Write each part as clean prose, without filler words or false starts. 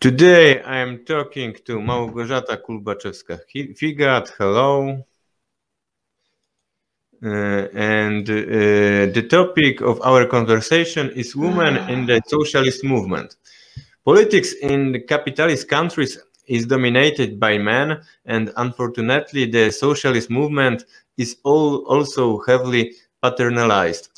Today I am talking to Małgorzata Kulbaczewska. Figat, hello. The topic of our conversation is women in the socialist movement. Politics in the capitalist countries is dominated by men, and unfortunately the socialist movement is also heavily paternalized,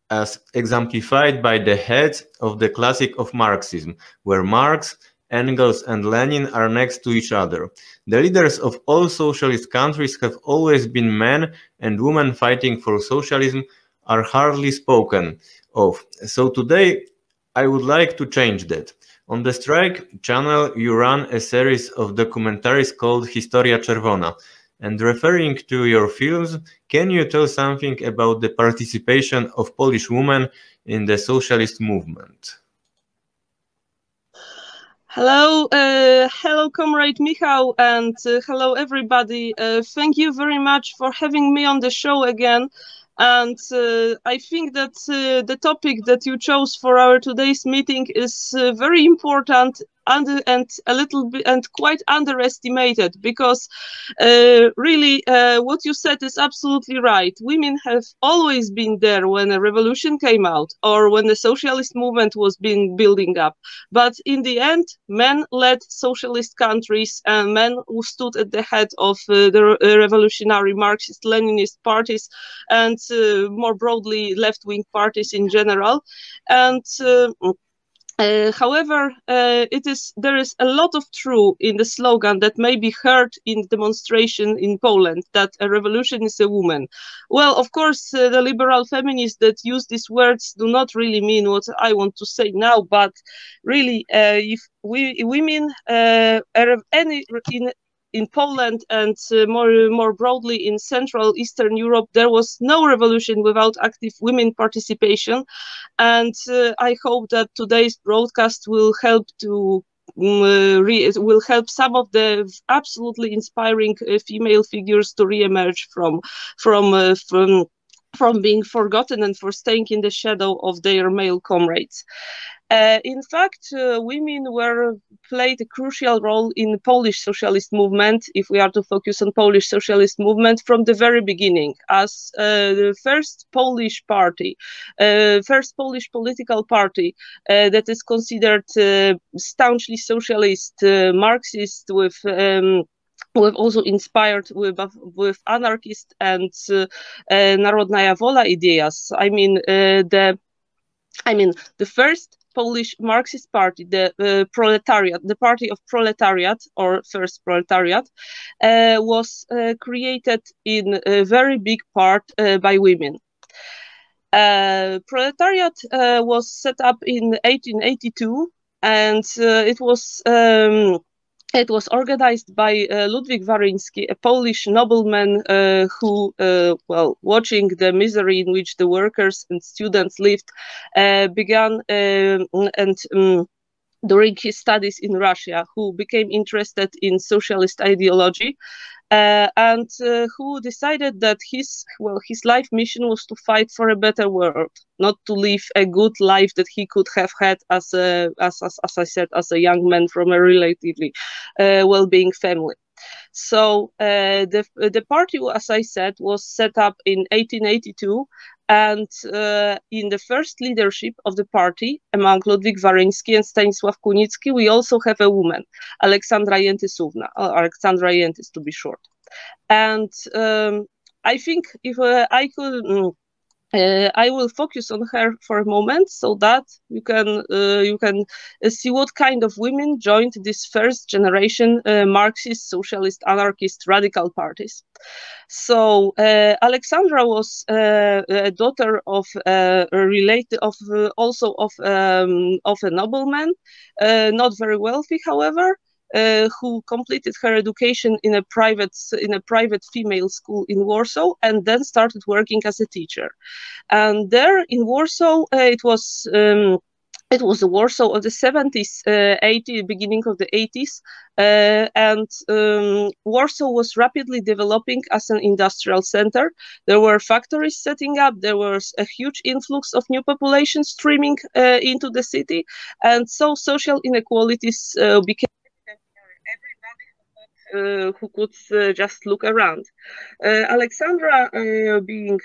as exemplified by the heads of the classic of Marxism, where Marx, Engels and Lenin are next to each other. The leaders of all socialist countries have always been men, and women fighting for socialism are hardly spoken of. So today I would like to change that. On the Strike channel you run a series of documentaries called Historia, Czerwona. And referring to your films, can you tell something about the participation of Polish women in the socialist movement? Hello, hello, Comrade Michał, and hello, everybody. Thank you very much for having me on the show again. And I think that the topic that you chose for our today's meeting is very important and a little bit and quite underestimated, because really what you said is absolutely right. Women have always been there when a revolution came out or when the socialist movement was being building up. But in the end, men led socialist countries and men who stood at the head of the revolutionary Marxist Leninist parties and more broadly left-wing parties in general. And however, there is a lot of truth in the slogan that may be heard in demonstration in Poland, that a revolution is a woman. Well, of course, the liberal feminists that use these words do not really mean what I want to say now, but really, if women in Poland and more broadly in Central Eastern Europe, there was no revolution without active women participation. And I hope that today's broadcast will help to will help some of the absolutely inspiring female figures to re-emerge from being forgotten and for staying in the shadow of their male comrades. In fact, women played a crucial role in the Polish socialist movement, if we are to focus on Polish socialist movement, from the very beginning, as the first Polish party, first Polish political party that is considered staunchly socialist, Marxist, with also inspired with anarchist and Narodnaya Wola ideas. I mean, the first Polish Marxist party, the proletariat, the party of proletariat, or first proletariat, was created in a very big part by women. Proletariat was set up in 1882, and it was organized by Ludwik Waryński, a Polish nobleman who, watching the misery in which the workers and students lived, began during his studies in Russia, who became interested in socialist ideology, and who decided that his life mission was to fight for a better world, not to live a good life that he could have had as I said, as a young man from a relatively well-being family. So the party, as I said, was set up in 1882, and in the first leadership of the party, among Ludwik Waryński and Stanisław Kunicki, we also have a woman, Aleksandra Jętysówna, or Aleksandra Jętys to be short. And I think if I could, I will focus on her for a moment, so that you can see what kind of women joined this first generation Marxist, socialist, anarchist, radical parties. So Alexandra was a daughter of a nobleman, not very wealthy, however, who completed her education in a private female school in Warsaw, and then started working as a teacher. And there in Warsaw, it was it was the Warsaw of the 70s, 80s, beginning of the 80s, and Warsaw was rapidly developing as an industrial center. There were factories setting up, there was a huge influx of new population streaming into the city, and so social inequalities became everybody who could just look around. Alexandra, being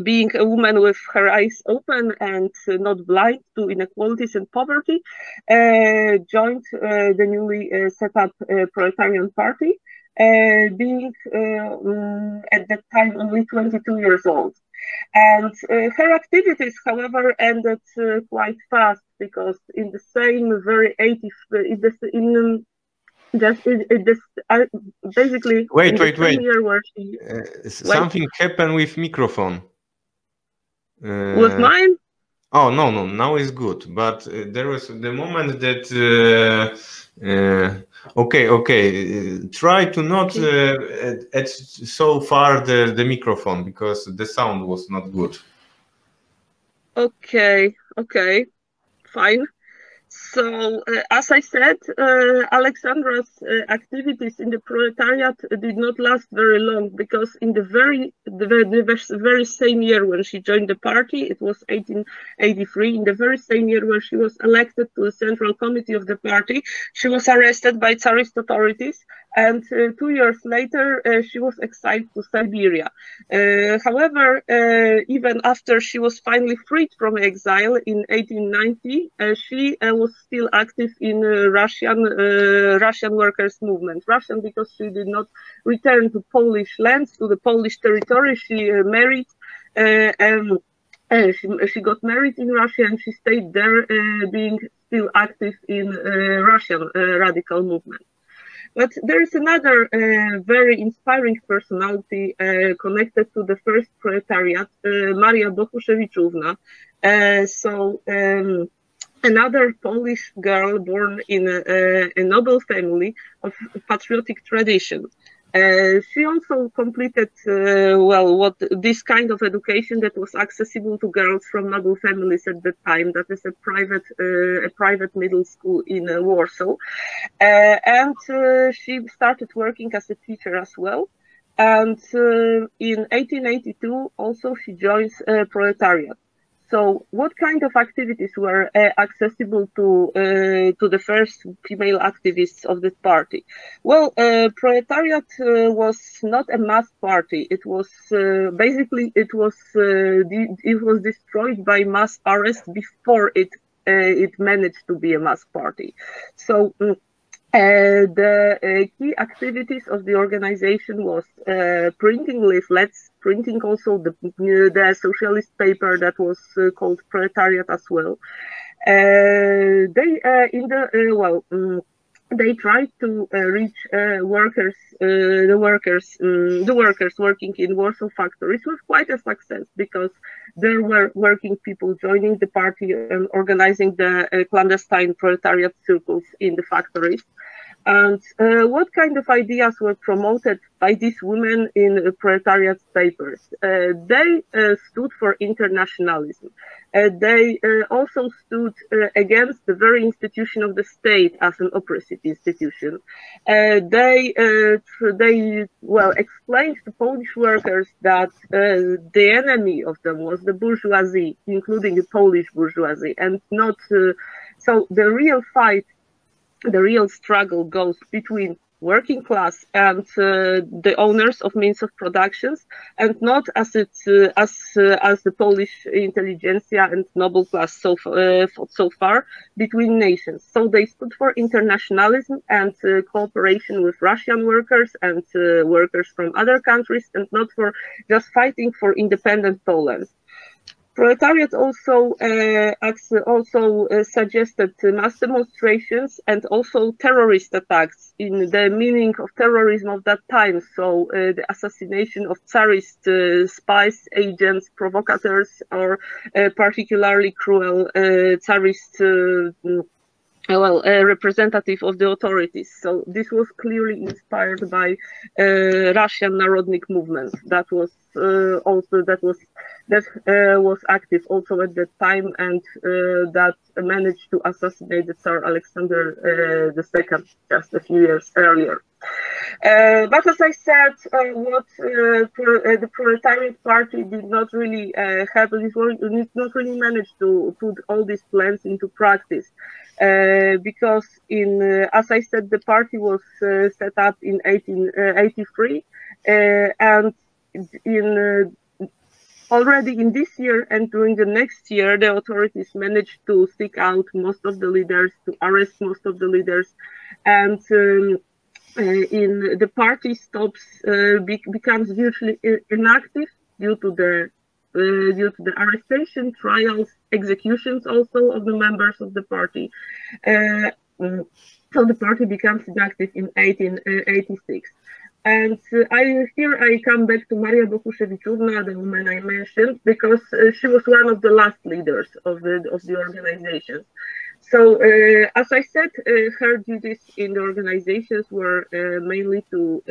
being a woman with her eyes open and not blind to inequalities and poverty, joined the newly set up Proletarian Party, being at that time only 22 years old. And her activities, however, ended quite fast, because in the same very 80s, basically wait. year where she, something happened with microphone. With mine? Oh no, now it's good. But there was the moment that okay. Try to not at so far the microphone, because the sound was not good. Okay, fine. So, as I said, Alexandra's activities in the proletariat did not last very long, because in the very same year when she joined the party, it was 1883, in the very same year when she was elected to the Central Committee of the party, she was arrested by Tsarist authorities, and 2 years later, she was exiled to Siberia. However, even after she was finally freed from exile in 1890, she was still active in Russian workers' movement. Russian, because she did not return to Polish lands, to the Polish territory. She married, and she got married in Russia, and she stayed there, being still active in Russian radical movement. But there is another very inspiring personality connected to the first proletariat, Maria Bohuszewiczówna. Another Polish girl born in a noble family of patriotic tradition. She also completed this kind of education that was accessible to girls from noble families at the time. That is a private middle school in Warsaw, and she started working as a teacher as well. And in 1882, also she joins proletariat. So, what kind of activities were accessible to the first female activists of this party? Well, proletariat was not a mass party. It was basically it was destroyed by mass arrest before it managed to be a mass party. So. The key activities of the organization was printing leaflets, printing also the socialist paper that was called Proletariat as well. They tried to reach the workers working in Warsaw factories with quite a success, because there were working people joining the party and organizing the clandestine proletariat circles in the factories. And what kind of ideas were promoted by these women in proletariat papers? They stood for internationalism. They also stood against the very institution of the state as an oppressive institution. They explained to Polish workers that the enemy of them was the bourgeoisie, including the Polish bourgeoisie, and not so the real fight. The real struggle goes between working class and the owners of means of productions, and not as the Polish intelligentsia and noble class so far between nations. So they stood for internationalism and cooperation with Russian workers and workers from other countries, and not for just fighting for independent Poland. Proletariat also suggested mass demonstrations and also terrorist attacks in the meaning of terrorism of that time. So the assassination of Tsarist spies, agents, provocateurs, or particularly cruel Tsarist representative of the authorities. So this was clearly inspired by Russian Narodnik movement that was that was active also at that time, and that managed to assassinate the Tsar Alexander II just a few years earlier. But as I said, what the Proletariat Party did not really have, did not really manage to put all these plans into practice, because as I said, the party was set up in 1883, and already in this year and during the next year, the authorities managed to seek out most of the leaders, to arrest most of the leaders, and the party becomes virtually inactive due to the arrestation, trials, executions also of the members of the party. So the party becomes inactive in 1886. And here I come back to Maria Bokuszewiczówna, the woman I mentioned, because she was one of the last leaders of the organizations. So, as I said, her duties in the organizations were mainly to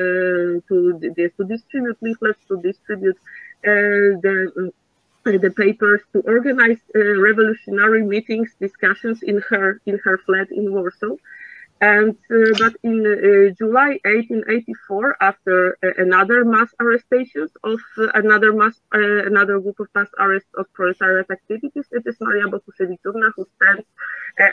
distribute leaflets, to distribute the papers, to organize revolutionary meetings, discussions in her flat in Warsaw. And but in July 1884, after another mass arrestations of another group of mass arrests of proletariat activities, it is Maria Bokuszewiczówna who stands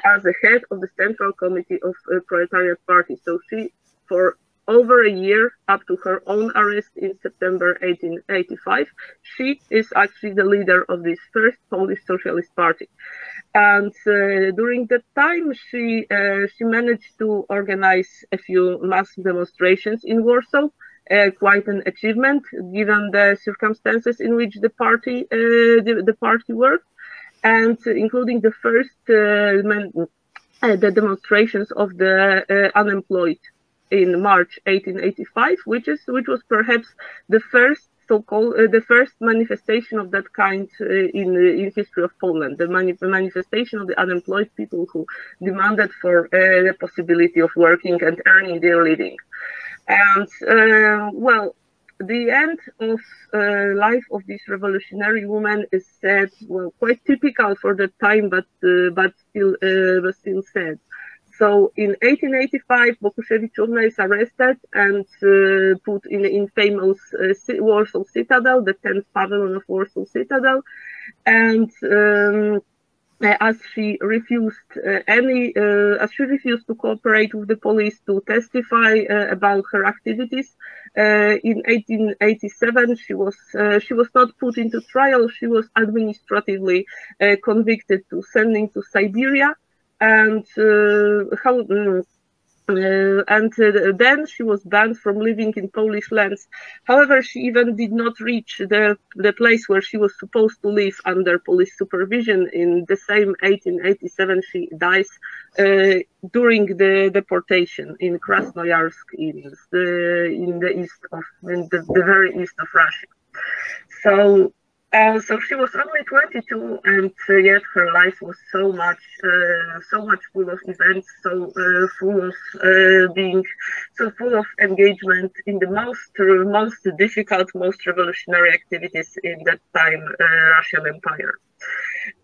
as the head of the Central Committee of Proletariat Party. So she, for over a year, up to her own arrest in September 1885, she is actually the leader of this first Polish Socialist Party. And during that time, she managed to organize a few mass demonstrations in Warsaw, quite an achievement given the circumstances in which the party worked, and including the first the demonstrations of the unemployed in March 1885, which was perhaps the first the first manifestation of that kind in history of Poland, the manifestation of the unemployed people who demanded for the possibility of working and earning their living. And well, the end of life of this revolutionary woman is said, well, quite typical for the time, but still sad. So in 1885, Bokuszewiczówna is arrested and put in famous Warsaw Citadel, the 10th pavilion of Warsaw Citadel, and as she refused to cooperate with the police to testify about her activities, in 1887 she was not put into trial. She was administratively convicted to sending to Siberia. And then she was banned from living in Polish lands. However, she even did not reach the place where she was supposed to live under police supervision. In the same 1887, she dies during the deportation in Krasnoyarsk, in the very east of Russia. So. So she was only 22, and yet her life was so much full of events, so full of engagement in the most difficult, most revolutionary activities in that time Russian Empire.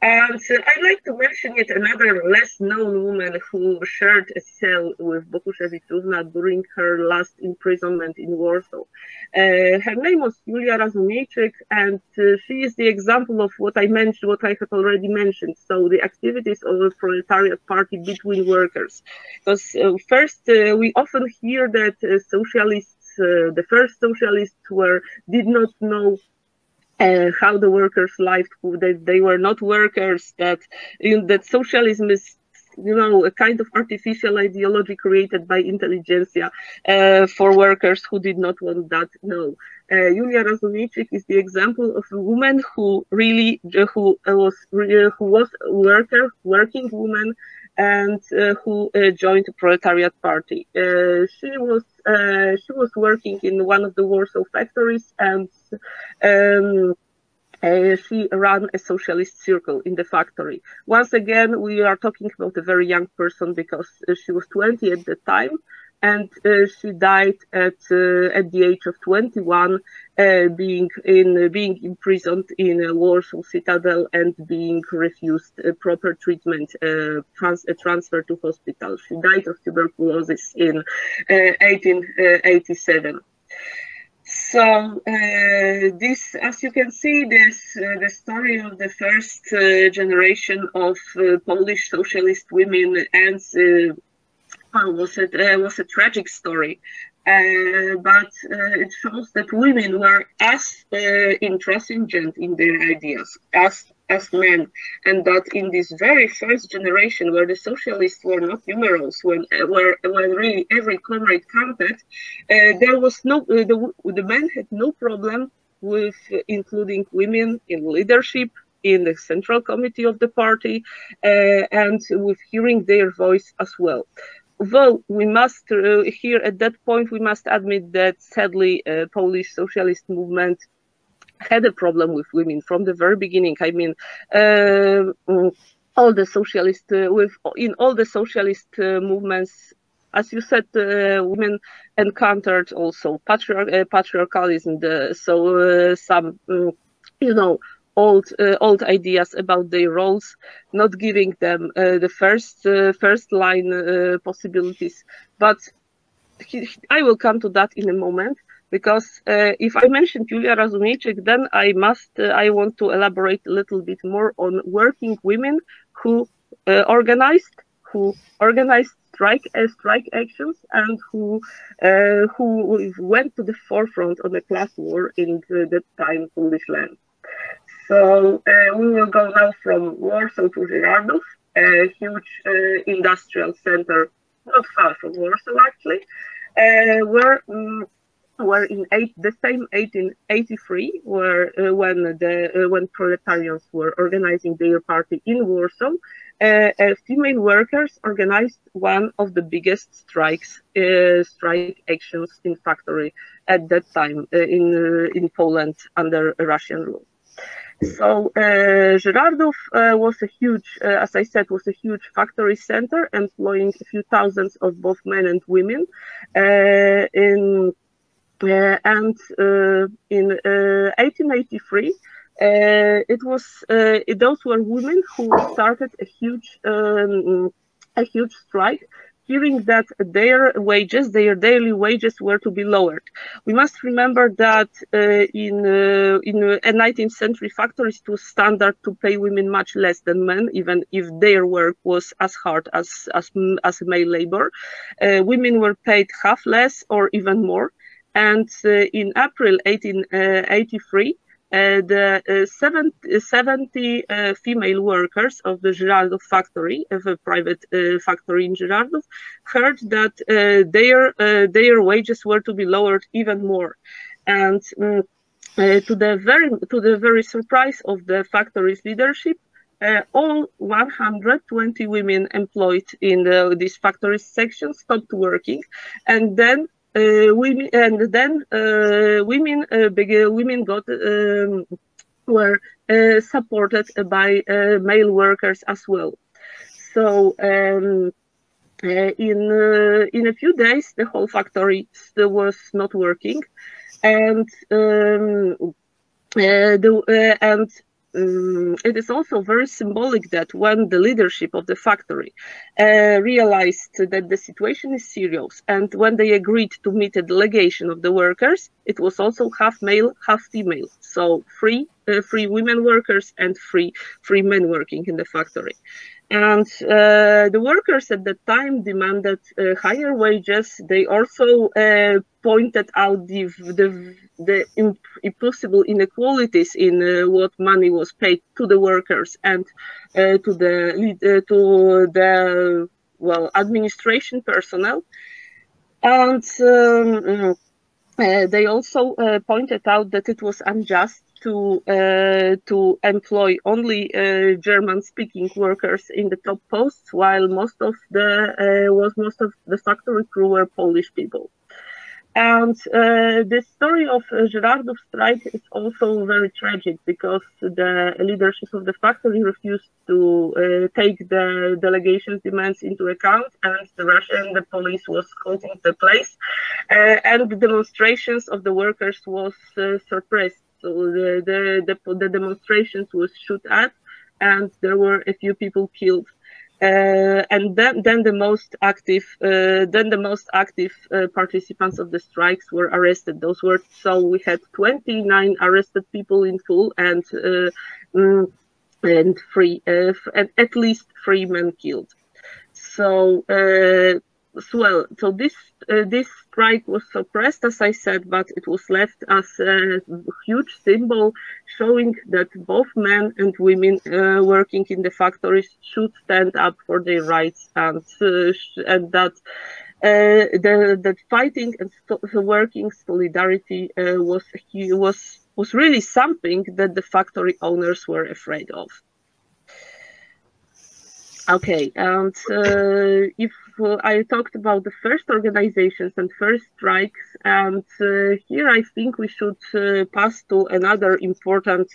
And I'd like to mention yet another less known woman who shared a cell with Bokuszewiczówna during her last imprisonment in Warsaw. Her name was Julia Razumiejczyk, and she is the example of what I had already mentioned. So the activities of the Proletariat Party between workers. Because first, we often hear that socialists, the first socialists did not know how the workers lived, that they were not workers, that socialism is, a kind of artificial ideology created by intelligentsia for workers who did not want that. No. Julia Razumiejczyk is the example of a woman who was a working woman, and who joined the Proletariat Party. She was working in one of the Warsaw factories, and she ran a socialist circle in the factory. Once again, we are talking about a very young person because she was 20 at the time, and she died at the age of 21, being imprisoned in a Warsaw citadel and being refused proper treatment, transfer to hospital. She died of tuberculosis in 1887. So this, as you can see, the story of the first generation of Polish socialist women ends. Was a tragic story, but it shows that women were as intransigent in their ideas as men, and that in this very first generation, where the socialists were not numerous, when really every comrade counted, there was the men had no problem with including women in leadership, in the central committee of the party, and with hearing their voice as well. Though we must here at that point we must admit that sadly Polish socialist movement had a problem with women from the very beginning. I mean, all the socialist in all the socialist movements, as you said, women encountered also patriarchalism. Some old ideas about their roles, not giving them the first line possibilities. But I will come to that in a moment, because if I mentioned Julia Razumieczyk, then I want to elaborate a little bit more on working women who organized strike actions, and who went to the forefront of the class war in that time Polish land. So we will go now from Warsaw to Żyrardów, a huge industrial center not far from Warsaw, actually, where in the same 1883, when proletarians were organizing their party in Warsaw, female workers organized one of the biggest strike actions in factory at that time in Poland under Russian rule. So Żyrardów was a huge, as I said, was a huge factory center employing a few thousands of both men and women. In 1883, those were women who started a huge strike, hearing that their daily wages were to be lowered. We must remember that in a 19th century factories, it was standard to pay women much less than men, even if their work was as hard as male labor. Women were paid half less or even more. And in April 1883, the 70 female workers of the Żyrardów factory, of a private factory in Żyrardów, heard that their wages were to be lowered even more. And to the very surprise of the factory's leadership, all 120 women employed in these factory sections stopped working, and then women were supported by male workers as well. So in a few days, the whole factory still was not working, and it is also very symbolic that when the leadership of the factory realized that the situation is serious, and when they agreed to meet a delegation of the workers, it was also half male, half female. So three women workers and three men working in the factory. And the workers at that time demanded higher wages. They also pointed out the impossible inequalities in what money was paid to the workers and to the administration personnel. And they also pointed out that it was unjust to employ only German-speaking workers in the top posts, while most of the factory crew were Polish people. And the story of Girardov's strike is also very tragic because the leadership of the factory refused to take the delegation's demands into account, and the police was caught in the place, and the demonstrations of the workers was suppressed. So the demonstrations was shot at, and there were a few people killed. And then the most active participants of the strikes were arrested. So we had 29 arrested people in full, and at least 3 men killed. So this strike was suppressed, as I said, but it was left as a huge symbol showing that both men and women working in the factories should stand up for their rights, and that the fighting and working solidarity was really something that the factory owners were afraid of. Okay, and if I talked about the first organizations and first strikes, and here I think we should pass to another important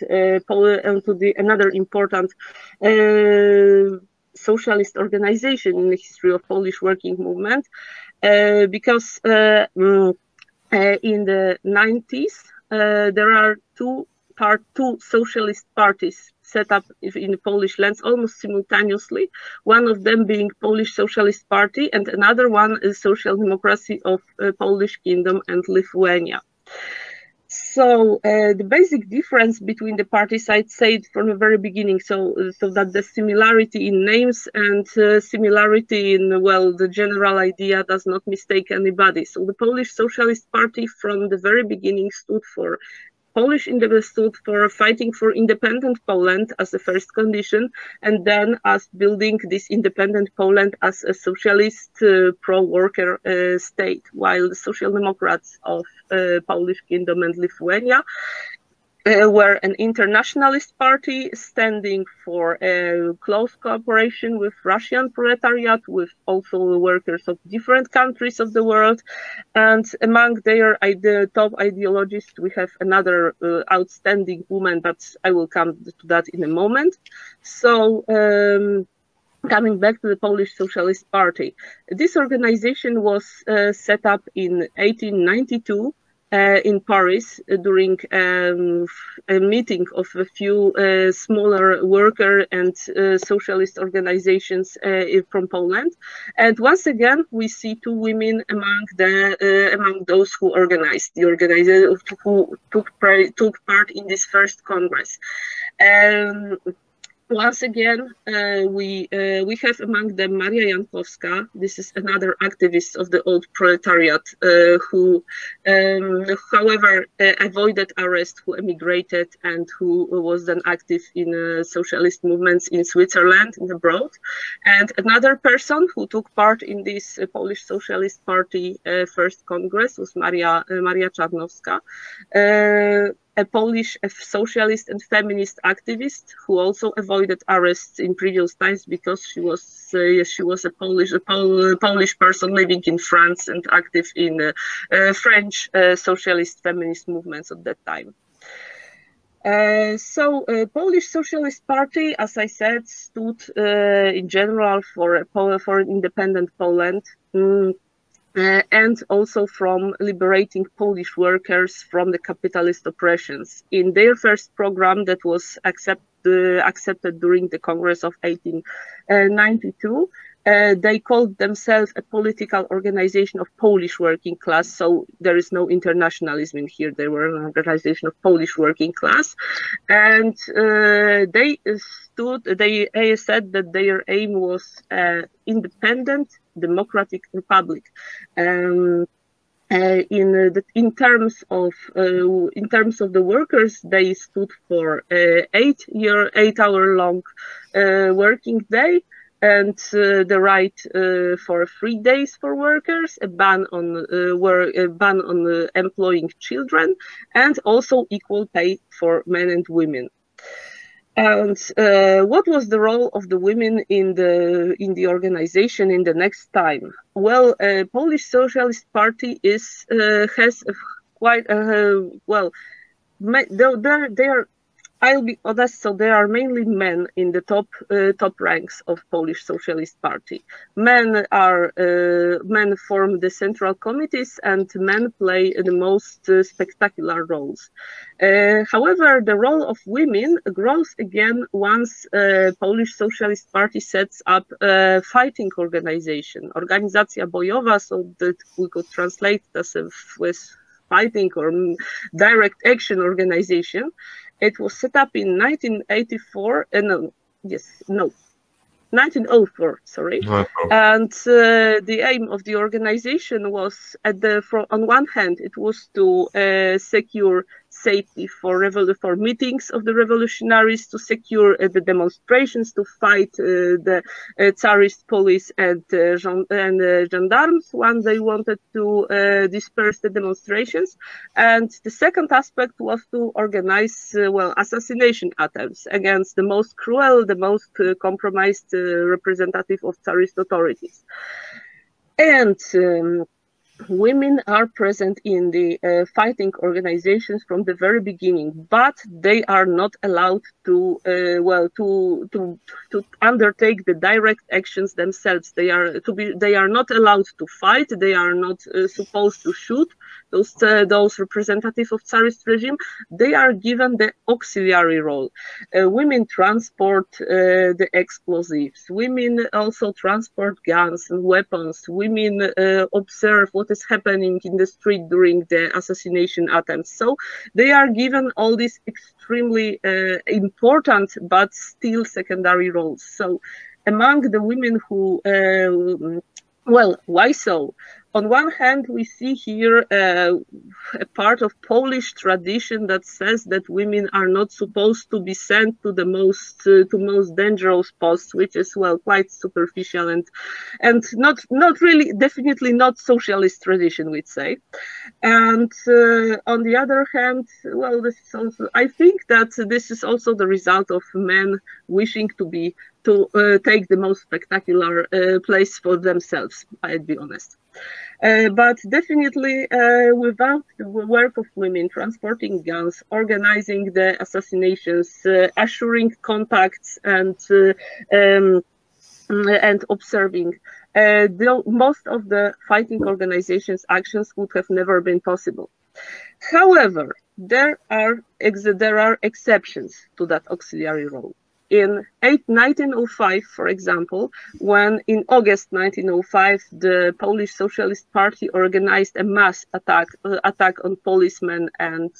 socialist organization in the history of Polish working movement, because in the 90s there are two socialist parties set up in Polish lands almost simultaneously, one of them being Polish Socialist Party and another one is Social Democracy of Polish Kingdom and Lithuania. So the basic difference between the parties, I'd say it from the very beginning, so that the similarity in names and similarity in, well, the general idea does not mistake anybody. So the Polish Socialist Party from the very beginning stood for fighting for independent Poland as the first condition, and then as building this independent Poland as a socialist pro-worker state, while the Social Democrats of Polish Kingdom and Lithuania were an internationalist party standing for close cooperation with Russian proletariat, with also workers of different countries of the world. And among their top ideologists, we have another outstanding woman, but I will come to that in a moment. So coming back to the Polish Socialist Party, this organization was set up in 1892 in Paris during a meeting of a few smaller worker and socialist organizations from Poland. And once again, we see two women among those who organized who took part in this first Congress. Once again, we have among them Maria Jankowska. This is another activist of the old proletariat who, however, avoided arrest, who emigrated and who was then active in socialist movements in Switzerland and abroad. And another person who took part in this Polish Socialist Party first Congress was Maria Czarnowska, a Polish socialist and feminist activist who also avoided arrests in previous times because she was a Polish person living in France and active in French socialist feminist movements at that time. Polish Socialist Party, as I said, stood in general for independent Poland. And also from liberating Polish workers from the capitalist oppressions. In their first program that was accepted during the Congress of 1892, they called themselves a political organization of Polish working class. So there is no internationalism in here. They were an organization of Polish working class. And they said that their aim was independent democratic republic. In terms of the workers, they stood for 8-hour long working day, and the right for 3 days for workers, a ban on employing children, and also equal pay for men and women. And what was the role of the women in the organization in the next time? Well, Polish Socialist Party has quite well. They are. I'll be honest. So there are mainly men in the top ranks of Polish Socialist Party. Men form the central committees, and men play the most spectacular roles. However, the role of women grows again once Polish Socialist Party sets up a fighting organization, organizacja bojowa, so that we could translate as with fighting or direct action organization. It was set up in 1984, 1904, sorry. And the aim of the organization was, on one hand, it was to secure safety for meetings of the revolutionaries, to secure the demonstrations, to fight the Tsarist police and gendarmes when they wanted to disperse the demonstrations. And the second aspect was to organize, assassination attempts against the most cruel, the most compromised representative of Tsarist authorities. And women are present in the fighting organizations from the very beginning, but they are not allowed to undertake the direct actions themselves. They are not allowed to fight. They are not supposed to shoot those representatives of Tsarist regime. They are given the auxiliary role. Women transport the explosives. Women also transport guns and weapons. Women observe what is happening in the street during the assassination attempts. So they are given all these extremely important but still secondary roles. So among the women who, why so? On one hand, we see here a part of Polish tradition that says that women are not supposed to be sent to the most dangerous posts, which is quite superficial and not really, definitely not socialist tradition, we'd say. And on the other hand, this is also, I think that this is also the result of men wishing to take the most spectacular place for themselves, I'd be honest. But definitely without the work of women transporting guns, organizing the assassinations, assuring contacts, and observing, most of the fighting organizations' actions would have never been possible. However, there are exceptions to that auxiliary role. In 1905, for example, when in August 1905, the Polish Socialist Party organized a mass attack on policemen and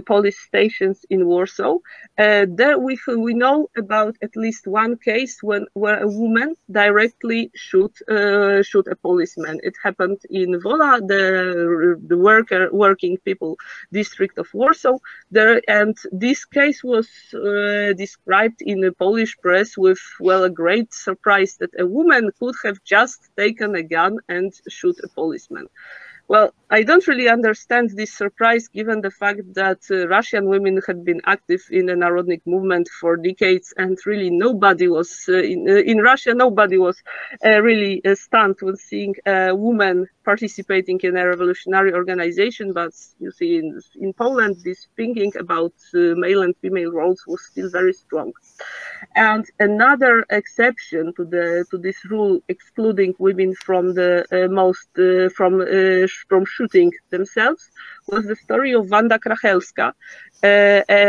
police stations in Warsaw, there we know about at least one case where a woman directly shoot a policeman. It happened in Wola, the working people district of Warsaw. And this case was described in the Polish press with a great surprise that a woman could have just taken a gun and shoot a policeman. Well, I don't really understand this surprise given the fact that Russian women had been active in the Narodnik movement for decades, and really nobody was in Russia. Nobody was really stunned when seeing a woman participating in a revolutionary organization. But you see, in Poland, this thinking about male and female roles was still very strong. And another exception to this rule, excluding women from from shooting themselves, was the story of Wanda Krachelska,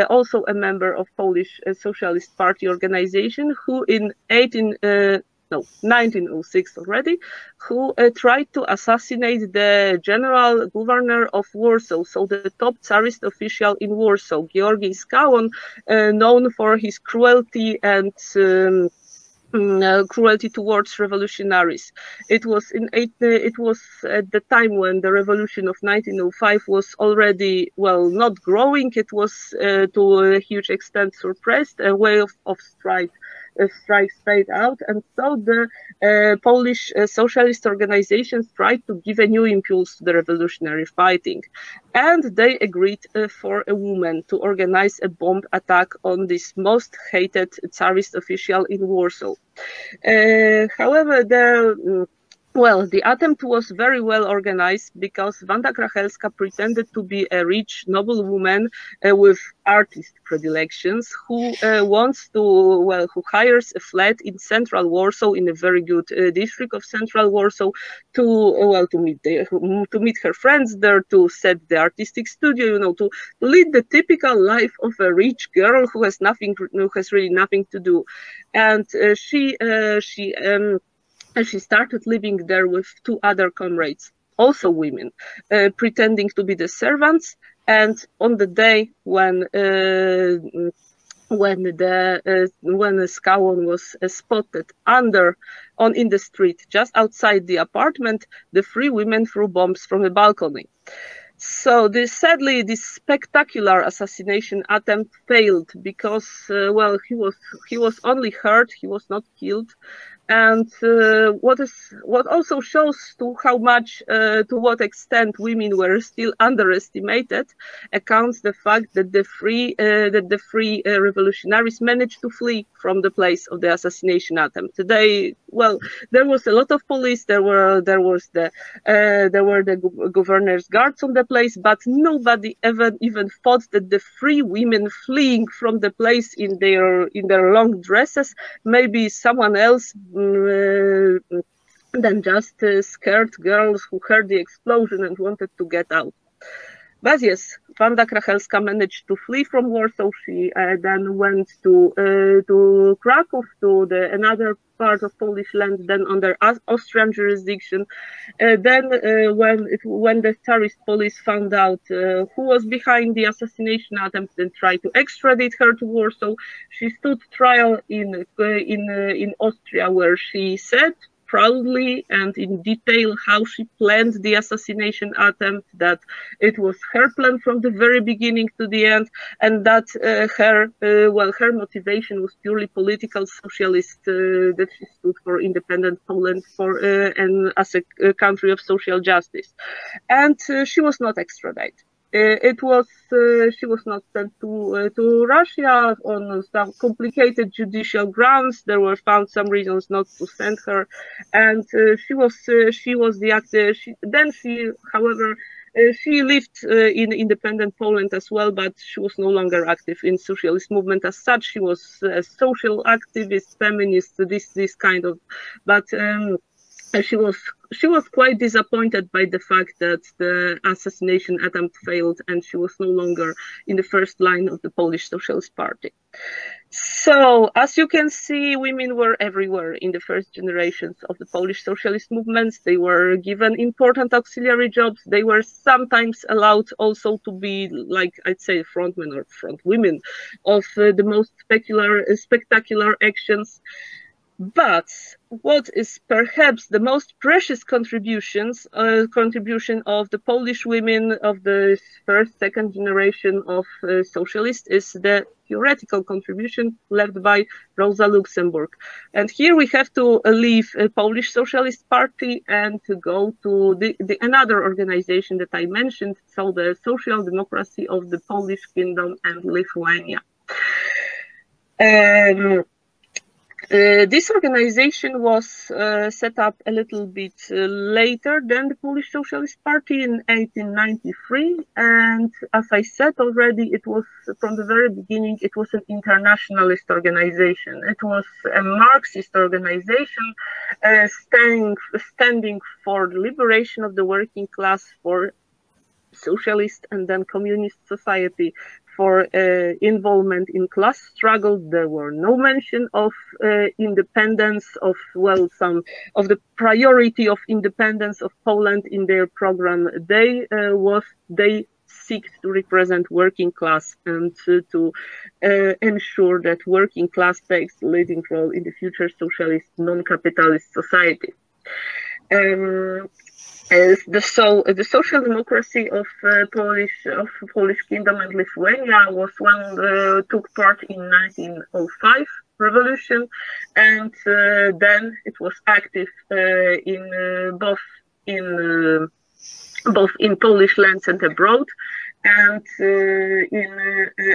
also a member of Polish Socialist Party organization, who in 1906 already, who tried to assassinate the general governor of Warsaw, so the top Tsarist official in Warsaw, Georgi Skałon, known for his cruelty and cruelty towards revolutionaries. It was at the time when the revolution of 1905 was already, not growing. It was to a huge extent suppressed, a way of strife strikes fade out, and so the Polish socialist organizations tried to give a new impulse to the revolutionary fighting, and they agreed for a woman to organize a bomb attack on this most hated Tsarist official in Warsaw. However, the attempt was very well organized because Wanda Krachelska pretended to be a rich noble woman with artist predilections who who hires a flat in central Warsaw, in a very good district of central Warsaw, to meet her friends there, to set the artistic studio, to lead the typical life of a rich girl who has really nothing to do, and she started living there with two other comrades, also women, pretending to be the servants. And on the day when Skałon was spotted in the street just outside the apartment, the three women threw bombs from a balcony. So sadly, this spectacular assassination attempt failed because, he was only hurt, he was not killed. And what also shows to what extent women were still underestimated, accounts the fact that the three revolutionaries managed to flee from the place of the assassination attempt. There was a lot of police. There were the governor's guards on the place, but nobody even thought that the three women fleeing from the place in their long dresses, maybe someone else than just scared girls who heard the explosion and wanted to get out. But yes, Wanda Krachelska managed to flee from Warsaw. She then went to Kraków, to another part of Polish land, then under Austrian jurisdiction. Then when the Tsarist police found out who was behind the assassination attempt and tried to extradite her to Warsaw, she stood trial in Austria, where she said proudly and in detail how she planned the assassination attempt, that it was her plan from the very beginning to the end, and that her motivation was purely political, socialist, that she stood for independent Poland and as a country of social justice. And she was not extradited. She was not sent to Russia on some complicated judicial grounds. There were found some reasons not to send her, and she was the actor. However, she lived in independent Poland as well, but she was no longer active in socialist movement as such. She was a social activist, feminist, this kind of, but. She was quite disappointed by the fact that the assassination attempt failed, and she was no longer in the first line of the Polish Socialist Party. So, as you can see, women were everywhere in the first generations of the Polish socialist movements. They were given important auxiliary jobs. They were sometimes allowed also to be, like I'd say, frontmen or front women of the most spectacular actions. But what is perhaps the most precious contribution of the Polish women of the second generation of socialists is the theoretical contribution left by Rosa Luxemburg. And here we have to leave a Polish Socialist Party and to go to another organization that I mentioned, so the Social Democracy of the Polish Kingdom and Lithuania. This organization was set up a little bit later than the Polish Socialist Party in 1893, and as I said already, it was from the very beginning, it was an internationalist organization. It was a Marxist organization standing for the liberation of the working class, for socialist and then communist society, for involvement in class struggle. There were no mention of independence, of the priority of independence of Poland in their program. They seek to represent working class and to ensure that working class takes the leading role in the future socialist non-capitalist society. The social democracy of Polish Kingdom and Lithuania took part in 1905 revolution, and then it was active both in Polish lands and abroad. And in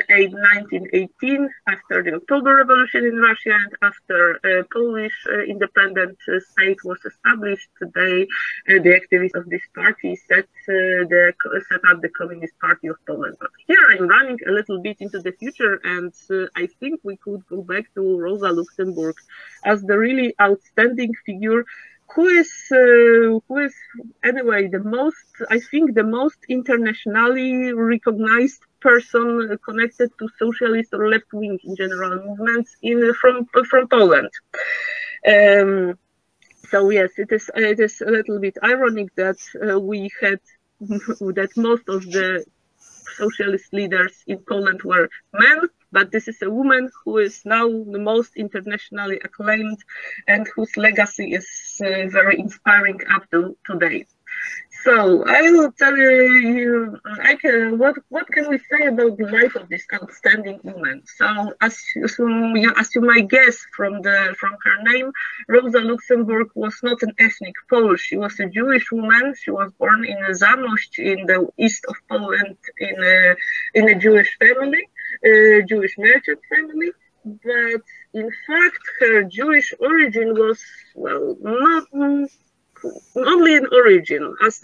1918, after the October Revolution in Russia and after Polish independent state was established, the activists of this party set up the Communist Party of Poland. But here I'm running a little bit into the future, and I think we could go back to Rosa Luxemburg as the really outstanding figure who is anyway the most internationally recognized person connected to socialist or left-wing in general movements from Poland. So yes, it is a little bit ironic that that most of the socialist leaders in Poland were men, but this is a woman who is now the most internationally acclaimed and whose legacy is very inspiring up to today. So I will tell you, what can we say about the life of this outstanding woman? So as you might guess from her name, Rosa Luxemburg was not an ethnic Polish. She was a Jewish woman. She was born in Zamość in the east of Poland in a Jewish family, Jewish merchant family. But in fact, her Jewish origin was, well, not only an origin, as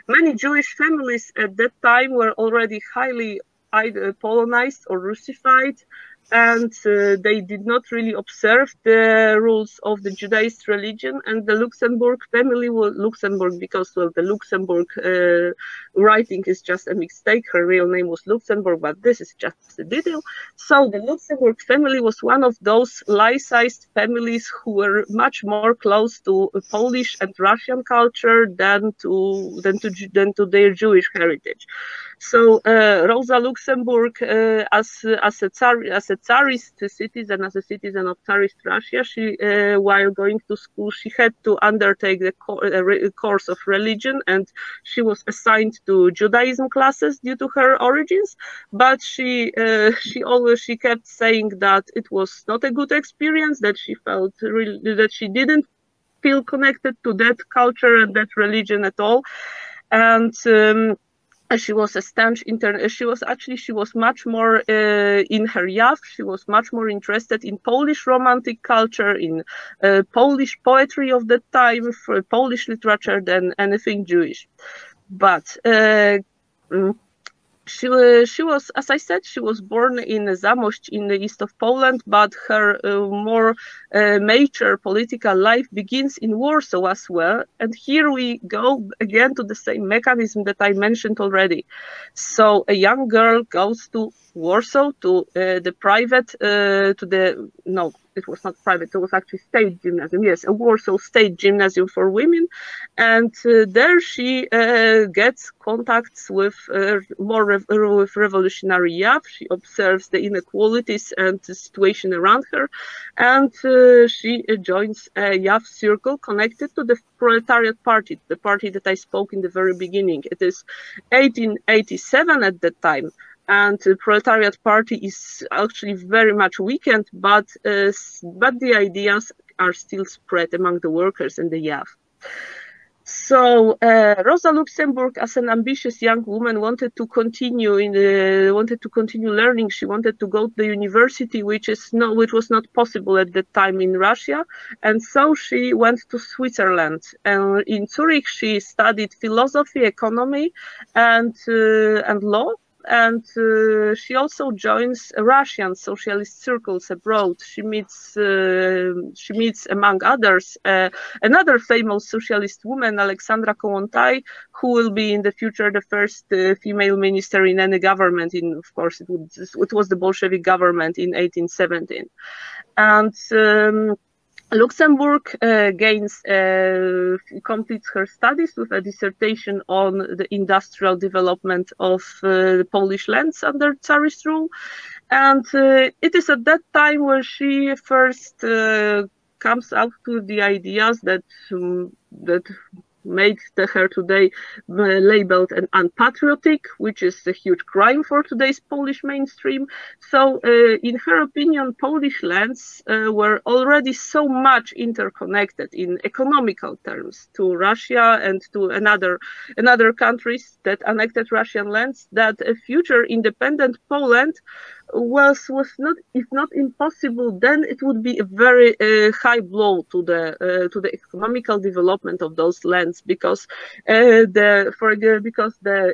many Jewish families at that time were already highly either Polonized or Russified, and they did not really observe the rules of the Judaist religion. And the Luxemburg family was Luxemburg because, well, the Luxemburg writing is just a mistake. Her real name was Luxemburg, but this is just a detail. So the Luxemburg family was one of those Laicized families who were much more close to Polish and Russian culture than to their Jewish heritage. So Rosa Luxemburg, as a Tsarist citizen, as a citizen of Tsarist Russia, she, while going to school, she had to undertake the course of religion, and she was assigned to Judaism classes due to her origins. But she kept saying that it was not a good experience, that she felt that she didn't feel connected to that culture and that religion at all, and. She was a staunch she was much more in her youth. She was much more interested in Polish romantic culture, in Polish poetry of that time, for Polish literature than anything Jewish. But she was, as I said, she was born in Zamość in the east of Poland, but her more major political life begins in Warsaw as well. And here we go again to the same mechanism that I mentioned already. So a young girl goes to Warsaw to the private, it was not private, it was actually state gymnasium. Yes, a Warsaw State Gymnasium for women. And there she gets contacts with with revolutionary youth. She observes the inequalities and the situation around her. And she joins a youth circle connected to the Proletariat Party, the party that I spoke in the very beginning. It is 1887 at that time. And the Proletariat Party is actually very much weakened, but the ideas are still spread among the workers and the youth. So Rosa Luxemburg, as an ambitious young woman, wanted to continue learning. She wanted to go to the university, which was not possible at that time in Russia, and so she went to Switzerland. And in Zurich, she studied philosophy, economy, and law. And she also joins Russian socialist circles abroad. She meets among others, another famous socialist woman, Alexandra Kołłątaj, who will be in the future the first female minister in any government. Of course, it was the Bolshevik government in 1817. And Luxemburg completes her studies with a dissertation on the industrial development of the Polish lands under Tsarist rule. And it is at that time where she first comes out with the ideas that made her today labeled an unpatriotic, which is a huge crime for today's Polish mainstream. So in her opinion, Polish lands were already so much interconnected in economical terms to Russia and to another countries that annexed Russian lands, that a future independent Poland was not, if not impossible, then it would be a very high blow to the economical development of those lands, because the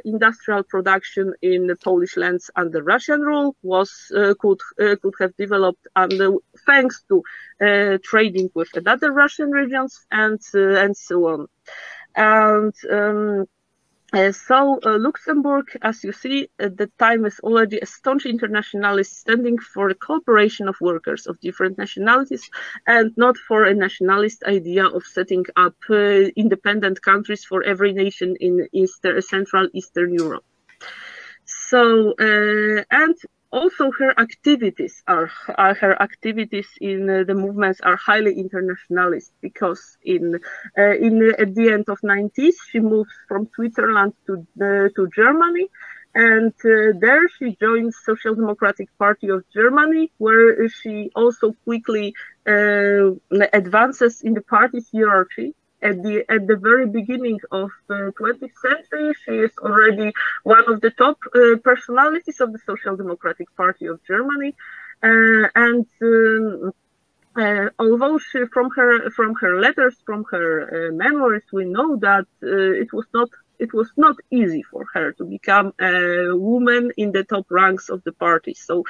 industrial production in the Polish lands under Russian rule could have developed thanks to trading with other Russian regions and so on. And so Luxembourg, as you see, at the time is already a staunch internationalist, standing for the cooperation of workers of different nationalities and not for a nationalist idea of setting up independent countries for every nation in Central Eastern Europe. So, and also her activities in the movements are highly internationalist, because at the end of 90s she moved from Switzerland to Germany, and there she joined Social Democratic Party of Germany, where she also quickly advances in the party's hierarchy. At the very beginning of the 20th century, she is already one of the top personalities of the Social Democratic Party of Germany, and although from her letters, from her memoirs, we know that it was not easy for her to become a woman in the top ranks of the party. So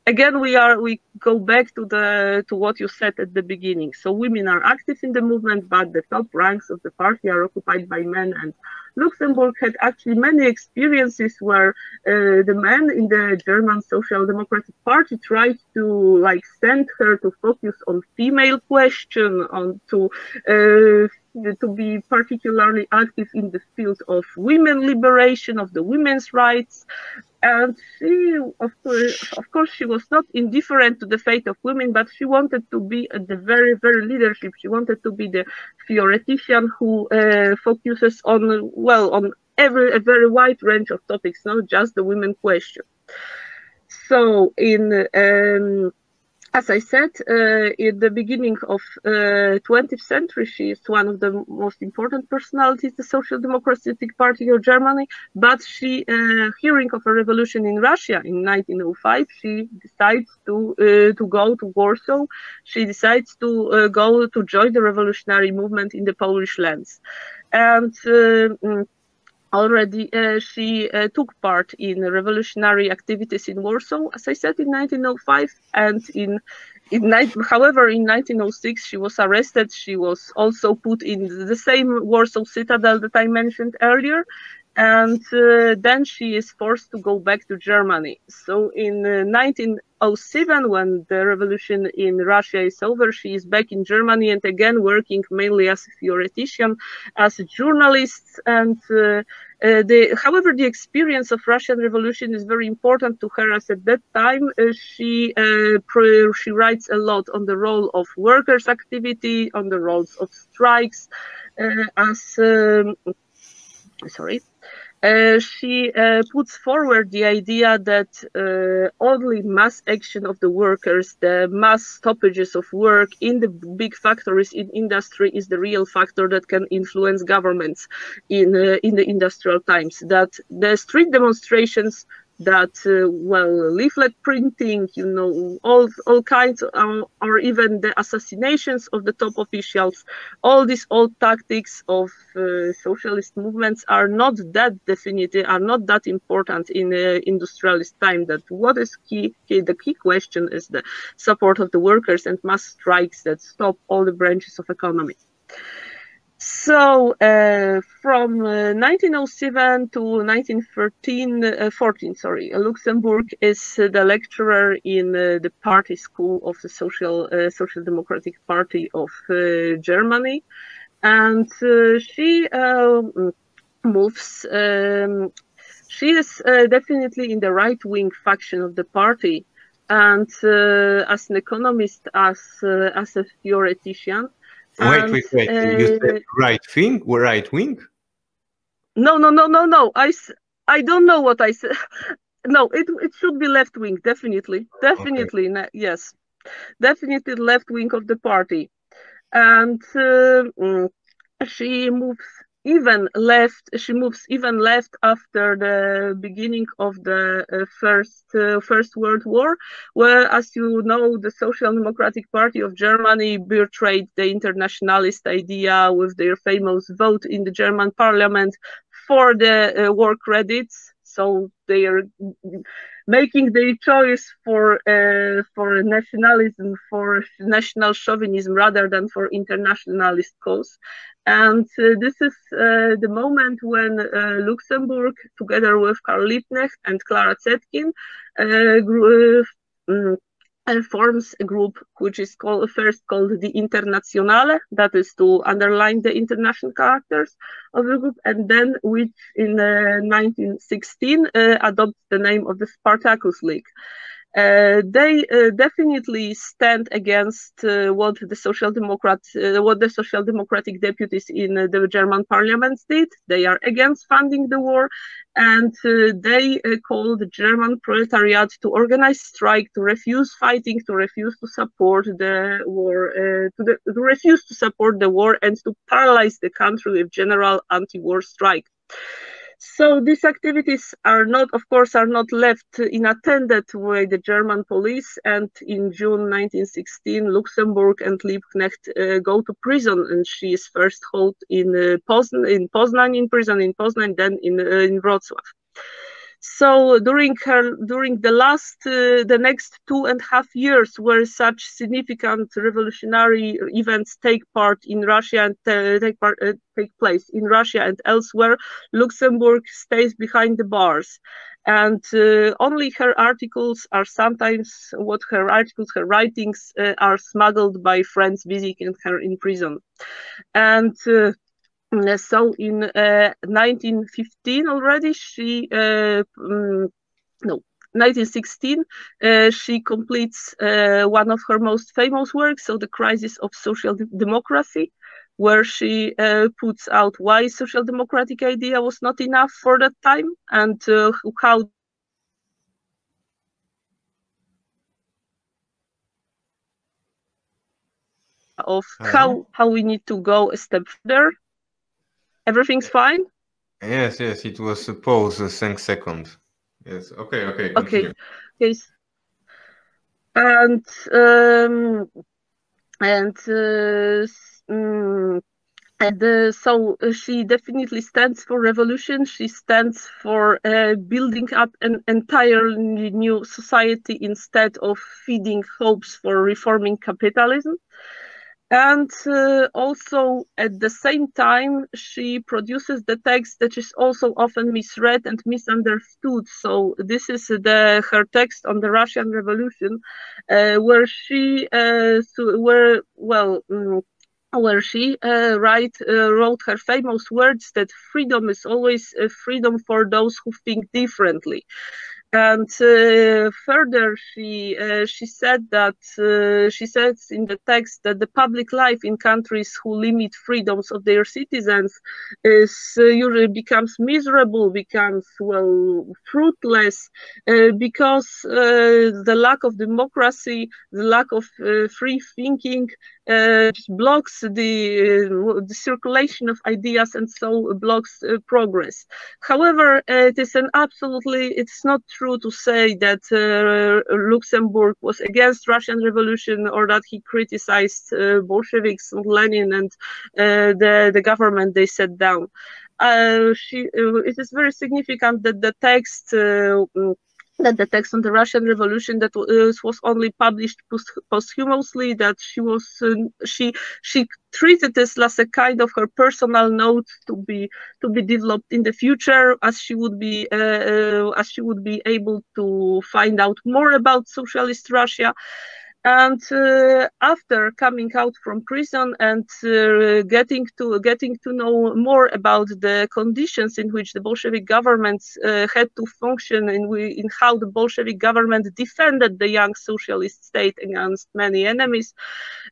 again, we go back to what you said at the beginning. So women are active in the movement, but the top ranks of the party are occupied by men. And Luxembourg had actually many experiences where the men in the German Social Democratic Party tried to send her to focus on female question, to be particularly active in the field of women liberation, of the women's rights. And she, of course, she was not indifferent to the fate of women, but she wanted to be at the very, very leadership. She wanted to be the theoretician who focuses on a very wide range of topics, not just the women question. So as I said, in the beginning of 20th century, she is one of the most important personalities, the Social Democratic Party of Germany. But she, hearing of a revolution in Russia in 1905, she decides to go to Warsaw. She decides to go to join the revolutionary movement in the Polish lands, and already she took part in revolutionary activities in Warsaw, as I said, in 1905, and however, in 1906 she was arrested. She was also put in the same Warsaw citadel that I mentioned earlier, and then she is forced to go back to Germany. So in 1907, when the revolution in Russia is over, she is back in Germany and again working mainly as a theoretician, as a journalist. And however, the experience of Russian Revolution is very important to her, as at that time she writes a lot on the role of workers' activity, on the roles of strikes, she puts forward the idea that only mass action of the workers, the mass stoppages of work in the big factories in industry, is the real factor that can influence governments in the industrial times. That the street demonstrations, that leaflet printing, all kinds, or even the assassinations of the top officials, all these old tactics of socialist movements are not that definitive, are not that important in industrialist time. That what is key, the key question is the support of the workers and mass strikes that stop all the branches of economy. So from 1907 to 1914, Luxembourg is the lecturer in the party school of the Social Democratic Party of Germany, and she moves. She is definitely in the right-wing faction of the party, and as an economist, as a theoretician. Wait. You said right wing? No. I don't know what I said. No, it should be left wing, definitely. Okay. Yes. Definitely left wing of the party. And she moves even left after the beginning of the First World War, where, as you know, the Social Democratic Party of Germany betrayed the internationalist idea with their famous vote in the German parliament for the war credits. So they are making their choice for nationalism, for national chauvinism, rather than for internationalist cause. And this is the moment when Luxembourg, together with Karl Liebknecht and Clara Zetkin, forms a group which is first called the Internationale, that is to underline the international characters of the group, and then which in 1916 adopts the name of the Spartacus League. They definitely stand against what the Social Democratic deputies in the German parliament did. They are against funding the war, and they call the German proletariat to organize strike, to refuse fighting, to refuse to support the war, to refuse to support the war, and to paralyze the country with general anti-war strike. So these activities are not left unattended by the German police, and in June 1916, Luxembourg and Liebknecht go to prison, and she is first held in Poznan, then in Wrocław. So during the next 2.5 years, where such significant revolutionary events take place in Russia and elsewhere, Luxembourg stays behind the bars, and only her articles are sometimes her writings are smuggled by friends visiting her in prison, and. So in 1915 already, 1916, she completes one of her most famous works, so The Crisis of Social Democracy, where she puts out why social democratic idea was not enough for that time, and how we need to go a step further. Everything's fine? Yes, it was supposed 10 seconds. Yes, okay, continue. Okay. So she definitely stands for revolution. She stands for building up an entirely new society instead of feeding hopes for reforming capitalism. And also, at the same time, she produces the text that is also often misread and misunderstood. So this is her text on the Russian Revolution, where she wrote her famous words that freedom is always freedom for those who think differently. And further, she said that she says in the text that the public life in countries who limit freedoms of their citizens usually becomes miserable, becomes fruitless, because the lack of democracy, the lack of free thinking blocks the circulation of ideas, and so blocks progress. However, it's not true to say that Luxembourg was against Russian Revolution, or that he criticized Bolsheviks and Lenin and the government they set down. It is very significant that the text on the Russian Revolution that was only published posthumously, that she treated this as a kind of her personal note to be developed in the future, as she would be able to find out more about socialist Russia. And after coming out from prison and getting to know more about the conditions in which the Bolshevik government had to function, in how the Bolshevik government defended the young socialist state against many enemies,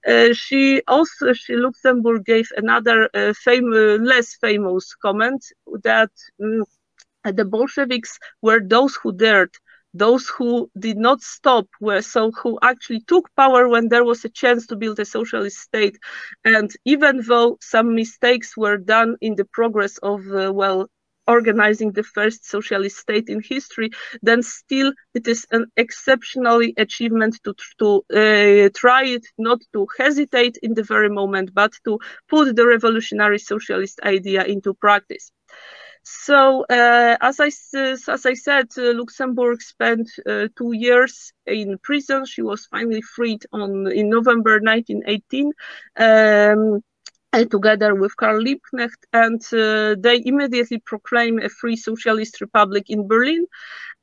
Luxemburg gave another less famous comment that the Bolsheviks were those who dared, those who did not stop, who actually took power when there was a chance to build a socialist state. And even though some mistakes were done in the progress of, organizing the first socialist state in history, then still it is an exceptionally achievement to try it, not to hesitate in the very moment, but to put the revolutionary socialist idea into practice. So, as I said, Luxemburg spent 2 years in prison. She was finally freed in November 1918. Together with Karl Liebknecht, and they immediately proclaimed a free socialist republic in Berlin,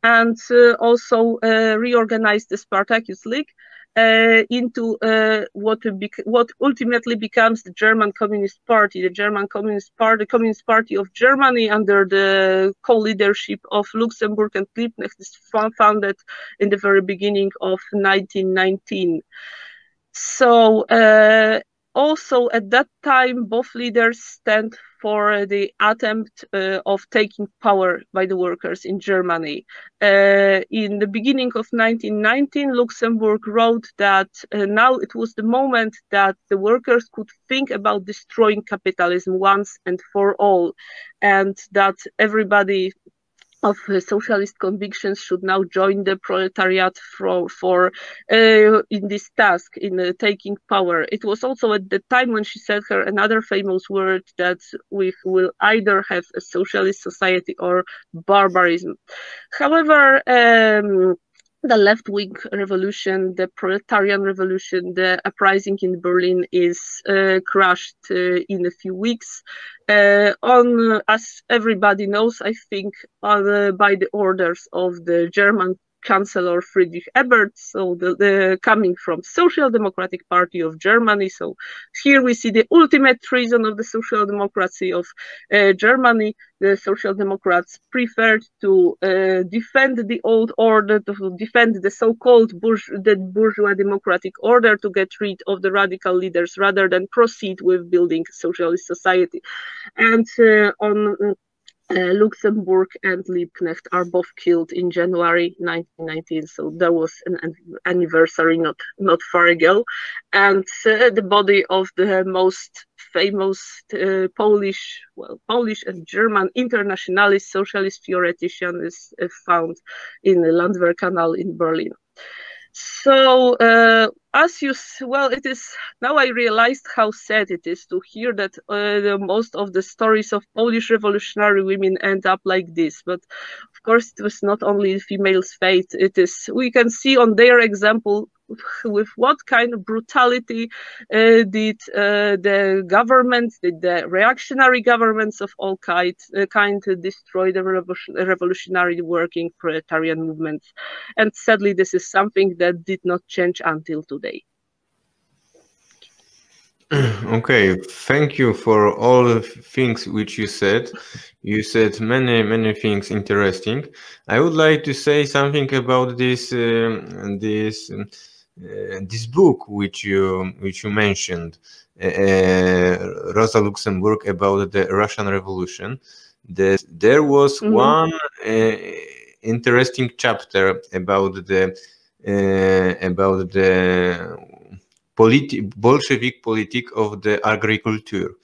and also reorganized the Spartacus League into what ultimately becomes the German Communist Party, the Communist Party of Germany, under the co-leadership of Luxemburg and Liebknecht, is founded in the very beginning of 1919. So also at that time, both leaders stand for the attempt of taking power by the workers in Germany. In the beginning of 1919, Luxemburg wrote that now it was the moment that the workers could think about destroying capitalism once and for all, and that everybody of socialist convictions should now join the proletariat in this task, in taking power. It was also at the time when she said her another famous word, that we will either have a socialist society or barbarism. However, the left-wing revolution, the proletarian revolution, the uprising in Berlin is crushed in a few weeks. As everybody knows, I think, by the orders of the German Chancellor Friedrich Ebert, so the coming from Social Democratic Party of Germany. So here we see the ultimate treason of the social democracy of Germany. The Social Democrats preferred to defend the old order, to defend the so-called bourgeois democratic order, to get rid of the radical leaders, rather than proceed with building socialist society. And Luxemburg and Liebknecht are both killed in January 1919, so there was an anniversary not far ago, and the body of the most famous Polish and German internationalist socialist theoretician is found in the Landwehrkanal in Berlin. So, it is now I realized how sad it is to hear that most of the stories of Polish revolutionary women end up like this. But of course, it was not only females' fate. We can see on their example with what kind of brutality did the reactionary governments of all kinds destroy the revolutionary working proletarian movements. And sadly, this is something that did not change until today. Okay, thank you for all the things which you said. You said many things interesting. I would like to say something about this book which you mentioned, Rosa Luxemburg, about the Russian Revolution. There was one interesting chapter about the Bolshevik politic of the agriculture,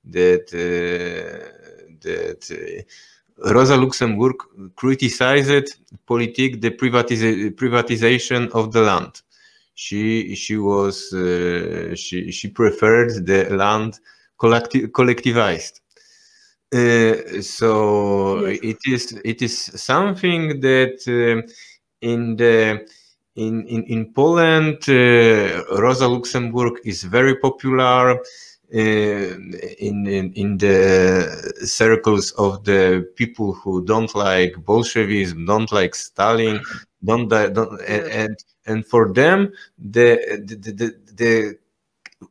that Rosa Luxemburg criticized the privatization of the land. She preferred the land collectivized. So yes. It is something that in Poland, Rosa Luxemburg is very popular in the circles of the people who don't like Bolshevism, don't like Stalin. and for them the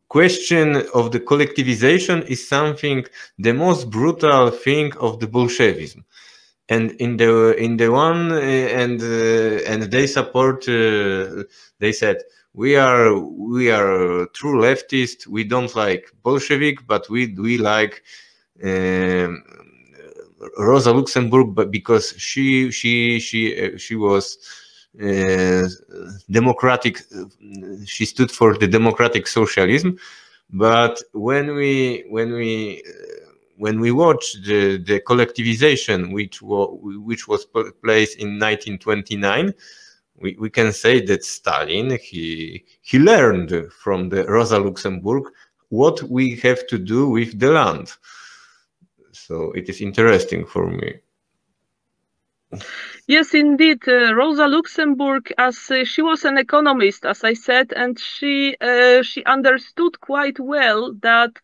question of the collectivization is something, the most brutal thing of the Bolshevism. And in the one and they support. They said, we are true leftists. We don't like Bolshevik, but we like Rosa Luxemburg, but because she was democratic. She stood for the democratic socialism. But when we watch the collectivization, which was placed in 1929, we can say that Stalin he learned from the Rosa Luxemburg what we have to do with the land. So it is interesting for me. Yes, indeed. Rosa Luxemburg, as she was an economist, as I said, and she understood quite well that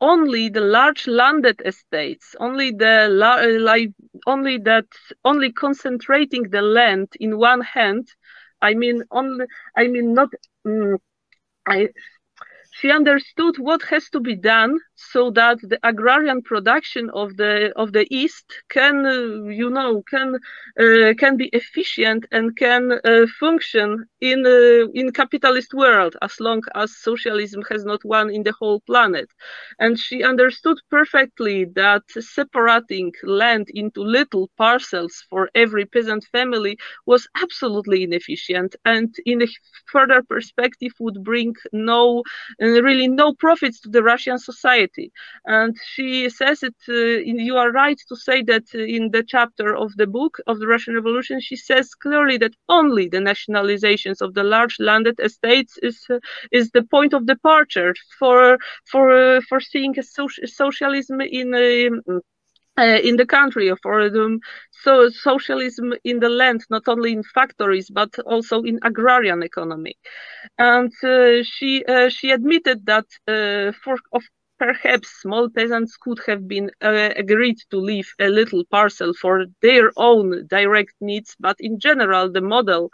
only the large landed estates, only concentrating the land in one hand. She understood what has to be done so that the agrarian production of the East can be efficient and can function in capitalist world as long as socialism has not won in the whole planet. And she understood perfectly that separating land into little parcels for every peasant family was absolutely inefficient, and in a further perspective would bring really no profits to the Russian society. And she says it, you are right to say that in the chapter of the book of the Russian Revolution, she says clearly that only the nationalizations of the large landed estates is the point of departure for seeing a socialism in the country, for socialism in the land, not only in factories but also in agrarian economy. And she admitted that perhaps small peasants could have been agreed to leave a little parcel for their own direct needs, but in general the model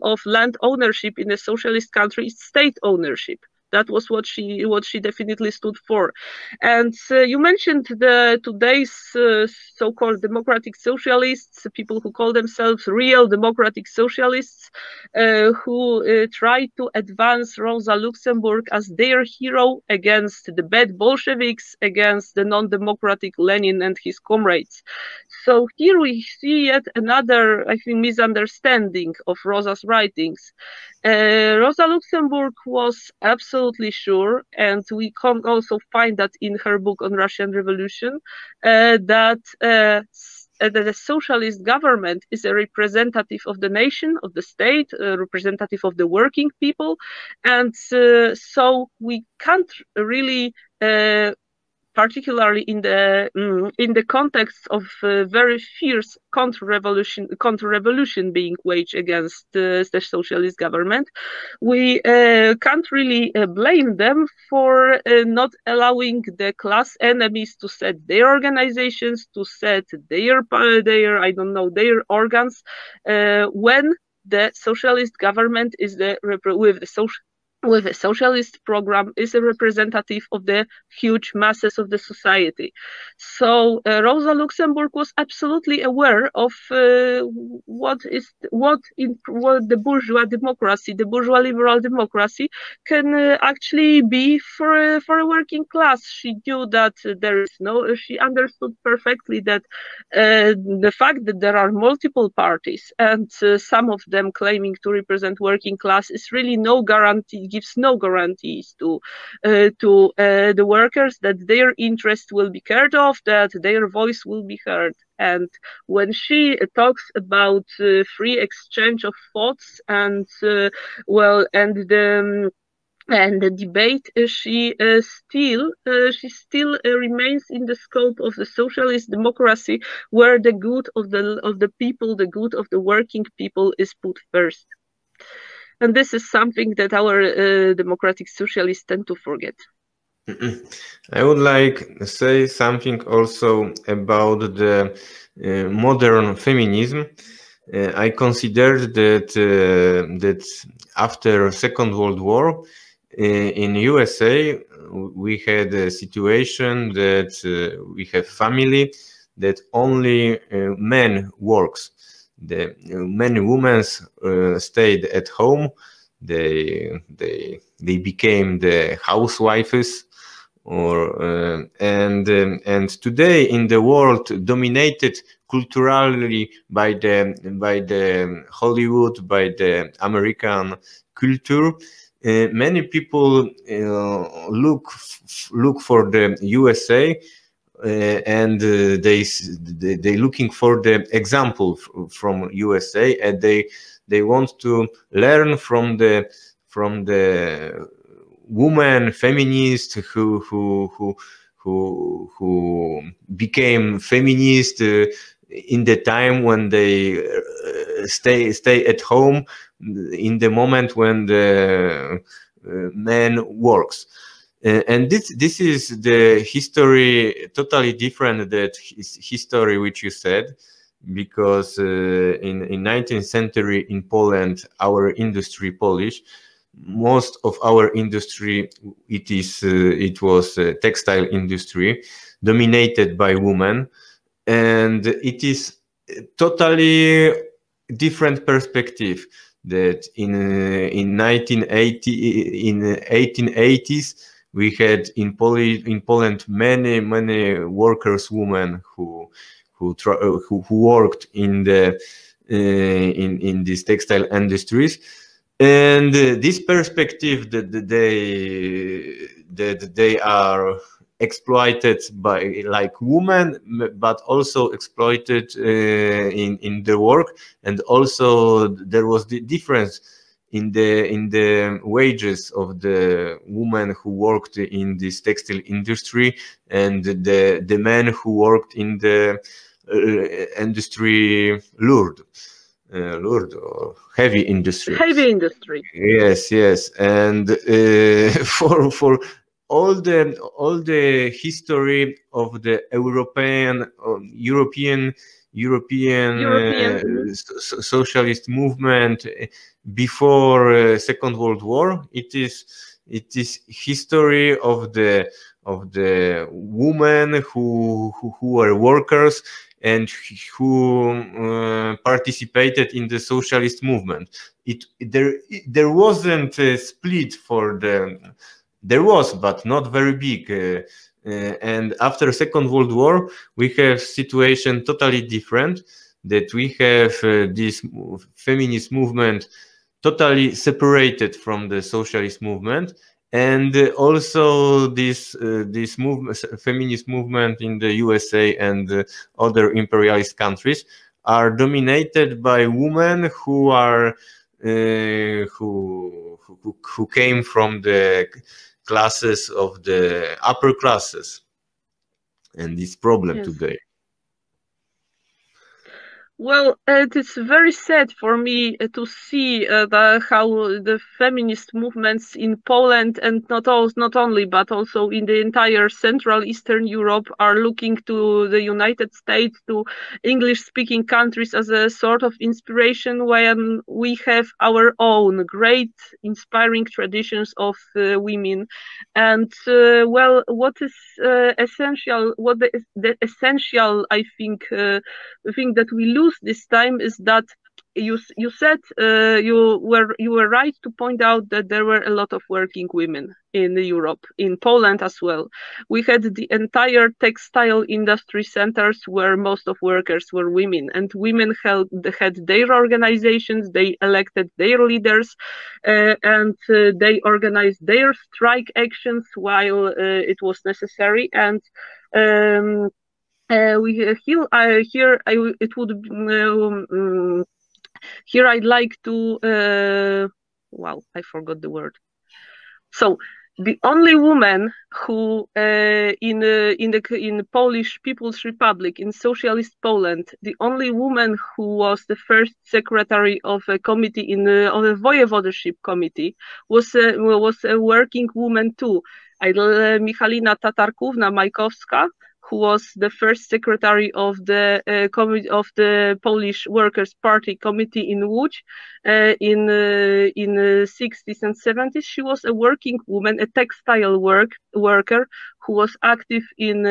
of land ownership in a socialist country is state ownership. That was what she definitely stood for. And you mentioned today's so-called democratic socialists, people who call themselves real democratic socialists, who try to advance Rosa Luxemburg as their hero against the bad Bolsheviks, against the non-democratic Lenin and his comrades. So here we see yet another, I think, misunderstanding of Rosa's writings. Rosa Luxemburg was absolutely sure, and we can also find that in her book on Russian Revolution, that the socialist government is a representative of the nation, of the state, a representative of the working people, and so we can't really particularly in the context of very fierce counter-revolution being waged against the socialist government, we can't really blame them for not allowing the class enemies to set their organizations, to set their organs when the socialist government is with a socialist program is a representative of the huge masses of the society. So Rosa Luxemburg was absolutely aware of what the bourgeois democracy, the bourgeois liberal democracy, can actually be for a working class. She knew that she understood perfectly that the fact that there are multiple parties and some of them claiming to represent working class is really gives no guarantees to the workers that their interest will be cared of, that their voice will be heard. And when she talks about free exchange of thoughts and the debate, she still remains in the scope of the socialist democracy, where the good of the people, the good of the working people, is put first. And this is something that our democratic socialists tend to forget. I would like to say something also about the modern feminism. I considered that after Second World War in USA we had a situation that we have family that only men works. The many women stayed at home. They became the housewives, and today in the world dominated culturally by the Hollywood, by the American culture. Many people look for the USA, and they looking for the example from USA, and they want to learn from the woman feminist who became feminist in the time when they stay at home in the moment when the man works. And this is the history totally different that history which you said, because in 19th century in Poland, our industry Polish, most of our industry it was textile industry dominated by women, and it is totally different perspective that in 1880s we had in Poland many workers, women who worked in the in these textile industries, and this perspective that they are exploited by like women, but also exploited in the work, and also there was the difference in the wages of the women who worked in this textile industry and the men who worked in the industry Lourdes or heavy industry. Heavy industry. Yes, and for all the history of the European socialist movement before Second World War, it is history of the women who were workers and who participated in the socialist movement. There wasn't a split for the. There was, but not very big. And after Second World War, we have situation totally different. That we have this feminist movement totally separated from the socialist movement, and also this feminist movement in the USA and other imperialist countries are dominated by women who are who came from the classes of the upper classes, and this problem today. Well, it is very sad for me to see how the feminist movements in Poland, and not only, but also in the entire Central Eastern Europe, are looking to the United States, to English-speaking countries as a sort of inspiration, when we have our own great, inspiring traditions of women. And well, what is essential? What the essential, I think, thing that we lose this time is that you said you were right to point out that there were a lot of working women in Europe, in Poland as well. We had the entire textile industry centers where most of workers were women, and women had their organizations, they elected their leaders, and they organized their strike actions while it was necessary. And here I'd like to wow, I forgot the word. So the only woman who in Polish People's Republic, in socialist Poland, the only woman who was the first secretary of a committee of a voivodeship committee was a working woman too, Michalina Tatarkówna Majkowska, who was the first secretary of the Polish Workers' Party committee in Łódź in the 60s and 70s. She was a working woman, a textile worker who was active in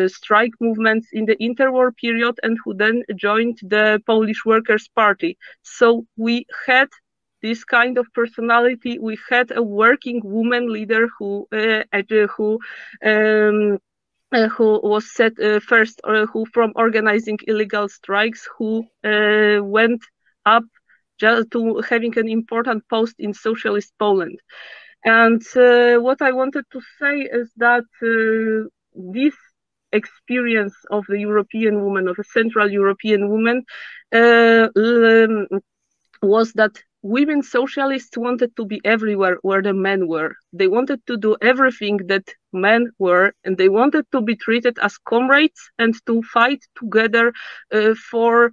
strike movements in the interwar period, and who then joined the Polish Workers' Party. So we had this kind of personality. We had a working woman leader who was set first, who from organizing illegal strikes, who went up just to having an important post in socialist Poland. And what I wanted to say is that this experience of the European woman, of a Central European woman, was that women socialists wanted to be everywhere where the men were. They wanted to do everything that men were, and they wanted to be treated as comrades and to fight together for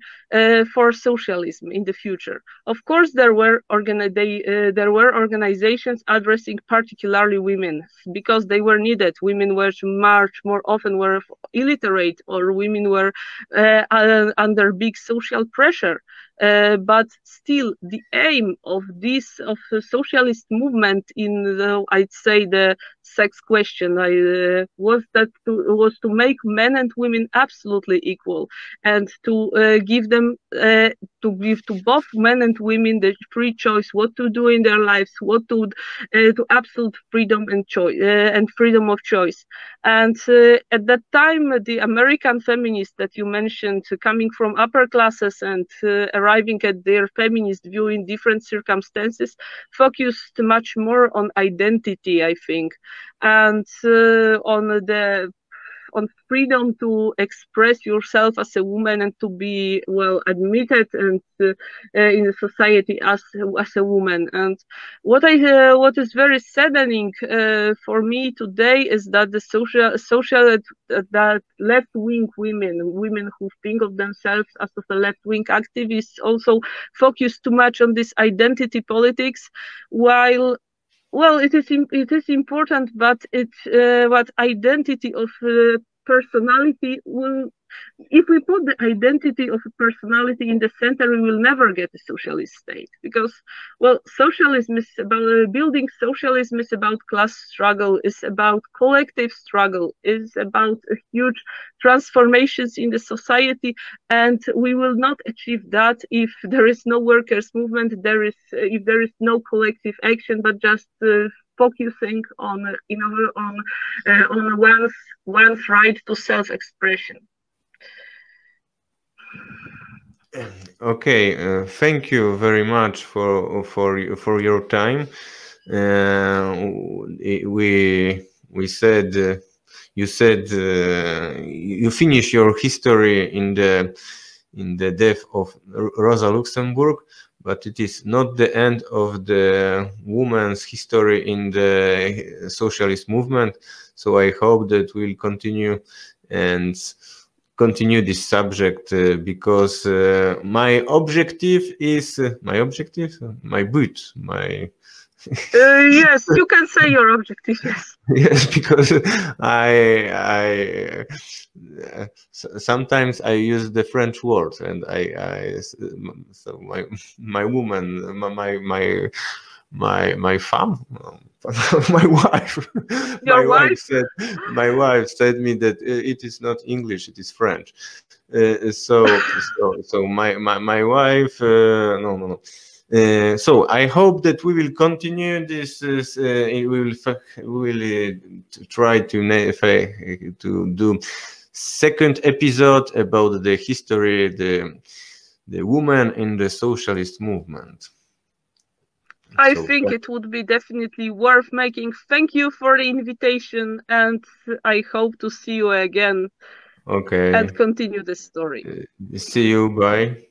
socialism in the future. Of course, there were organizations addressing particularly women because they were needed. Women were much more often were illiterate, or women were under big social pressure. But still, the aim of the socialist movement in the, I'd say, the sex question was to make men and women absolutely equal, and to give to both men and women the free choice what to do in their lives, what to absolute freedom and choice and freedom of choice. And at that time, the American feminists that you mentioned, coming from upper classes and arriving at their feminist view in different circumstances, focused much more on identity, I think, and on freedom to express yourself as a woman and to be well admitted and in the society as a woman. And what is very saddening for me today is that the that left-wing women who think of themselves as of a left-wing activists also focus too much on this identity politics, while it is important, but what identity of personality will. If we put the identity of a personality in the center, we will never get a socialist state, because, well, socialism is about building. Socialism is about class struggle, is about collective struggle, is about huge transformations in the society, and we will not achieve that if there is no workers' movement. If there is no collective action, but just focusing on one's right to self-expression. Okay, thank you very much for your time. We said you said you finish your history in the death of Rosa Luxemburg, but it is not the end of the woman's history in the socialist movement. So I hope that we'll continue this subject because my objective is yes, you can say your objective. Yes. Yes, because I sometimes I use the French words, and so my woman, my femme, my wife, my wife said me that it is not English, it is French. So my wife, no. So I hope that we will continue this. We will try to do second episode about the history, the woman in the socialist movement. I think it would be definitely worth making. Thank you for the invitation, and I hope to see you again. Okay. And continue the story. See you. Bye.